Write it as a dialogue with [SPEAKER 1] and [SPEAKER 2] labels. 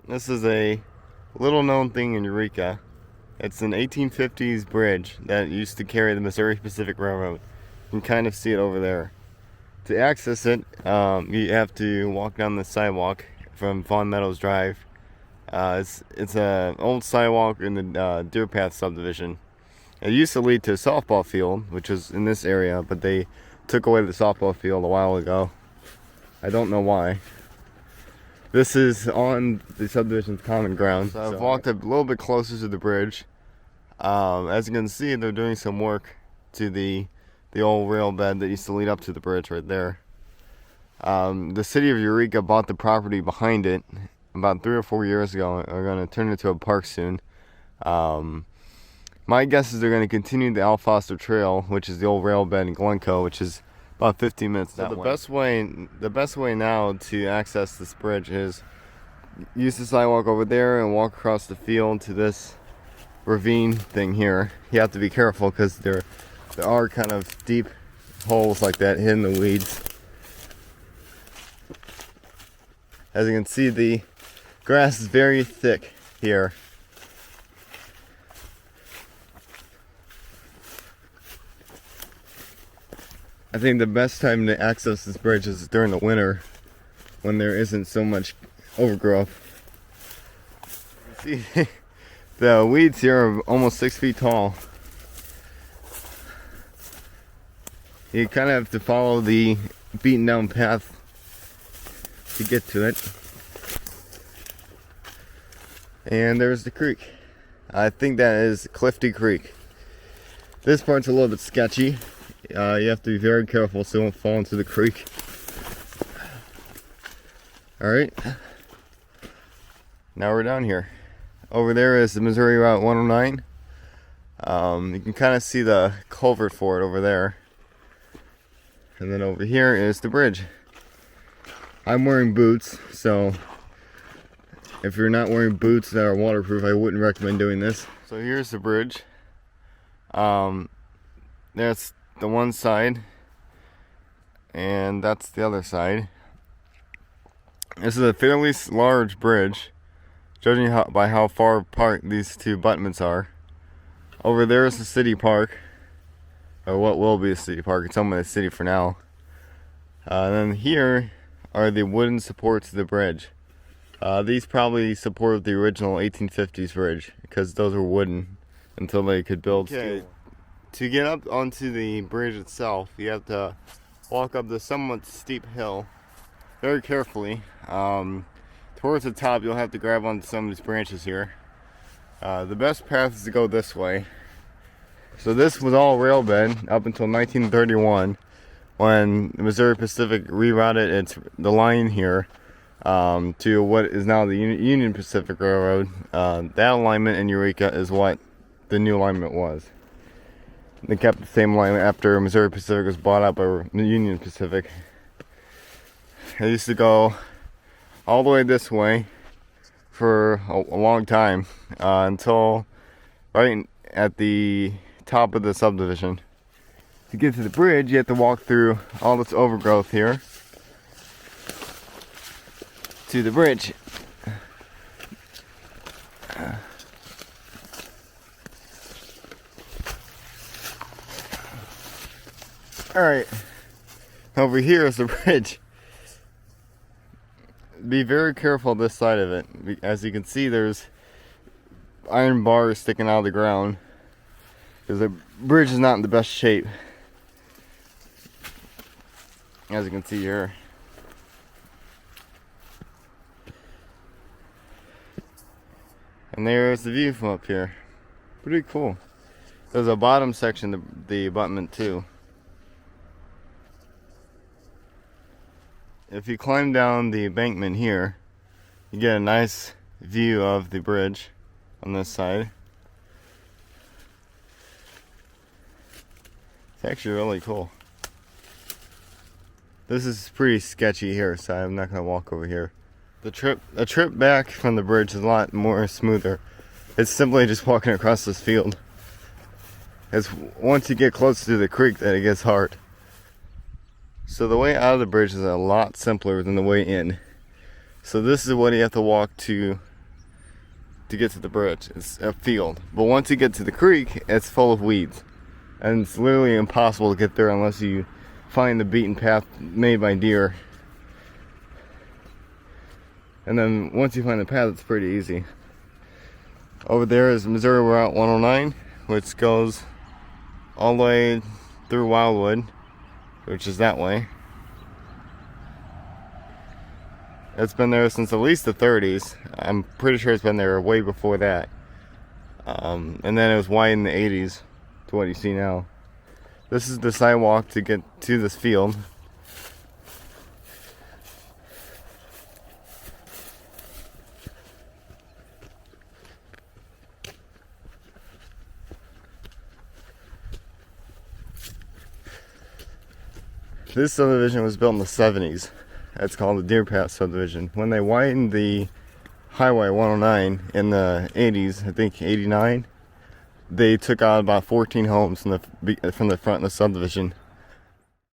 [SPEAKER 1] This is a little known thing in Eureka. It's an 1850s bridge that used to carry the Missouri Pacific Railroad. You can kind of see it over there. To access it, you have to walk down the sidewalk from Fawn Meadow Drive. It's an old sidewalk in the Deerpath Subdivision. It used to lead to a softball field, which is in this area, but they took away the softball field a while ago. I don't know why. This is on the subdivision's common ground. So I've walked a little bit closer to the bridge. As you can see, they're doing some work to the old rail bed that used to lead up to the bridge right there. The city of Eureka bought the property behind it about 3 or 4 years ago. They're going to turn it into a park soon. My guess is they're going to continue the Al Foster Trail, which is the old rail bed in Glencoe, which is about 15 minutes that way. The best way now to access this bridge is use the sidewalk over there and walk across the field to this ravine thing here. You have to be careful because there are kind of deep holes like that hidden in the weeds. As you can see, the grass is very thick here. I think the best time to access this bridge is during the winter when there isn't so much overgrowth. See, the weeds here are almost 6 feet tall. You kind of have to follow the beaten down path to get to it. And there's the creek. I think that is Clifty Creek. This part's a little bit sketchy. You have to be very careful so you won't fall into the creek. Alright. Now we're down here. Over there is the Missouri Route 109. You can kind of see the culvert for it over there. And then over here is the bridge. I'm wearing boots, so if you're not wearing boots that are waterproof, I wouldn't recommend doing this. So here's the bridge. That's the one side, and that's the other side. This is a fairly large bridge, judging by how far apart these two abutments are. Over there is the city park, or what will be the city park. It's owned by the city for now. And then here are the wooden supports of the bridge. These probably support the original 1850s bridge because those were wooden until they could build steel. To get up onto the bridge itself, you have to walk up the somewhat steep hill very carefully. Towards the top, you'll have to grab onto some of these branches here. The best path is to go this way. So this was all rail bed up until 1931, when the Missouri Pacific rerouted the line here to what is now the Union Pacific Railroad. That alignment in Eureka is what the new alignment was. They kept the same line after Missouri Pacific was bought out by Union Pacific. I used to go all the way this way for a long time until right at the top of the subdivision. To get to the bridge, you have to walk through all this overgrowth here to the bridge. Alright, over here is the bridge. Be very careful this side of it. As you can see, there's iron bars sticking out of the ground because the bridge is not in the best shape, as you can see here. And there's the view from up here. Pretty cool. There's a bottom section, the abutment too. If you climb down the embankment here, you get a nice view of the bridge on this side. It's actually really cool. This is pretty sketchy here, so I'm not going to walk over here. The trip back from the bridge is a lot more smoother. It's simply just walking across this field. It's once you get close to the creek that it gets hard. So the way out of the bridge is a lot simpler than the way in. So this is what you have to walk to to get to the bridge. It's a field. But once you get to the creek, it's full of weeds. And it's literally impossible to get there unless you find the beaten path made by deer. And then once you find the path, it's pretty easy. Over there is Missouri Route 109, which goes all the way through Wildwood, which is that way. It's been there since at least the 30s. I'm pretty sure it's been there way before that. And then it was widened in the 80s to what you see now. This is the sidewalk to get to this field. This subdivision was built in the 70s. It's called the Deerpath Subdivision. When they widened the Highway 109 in the 80s, I think 89, they took out about 14 homes from the front of the subdivision.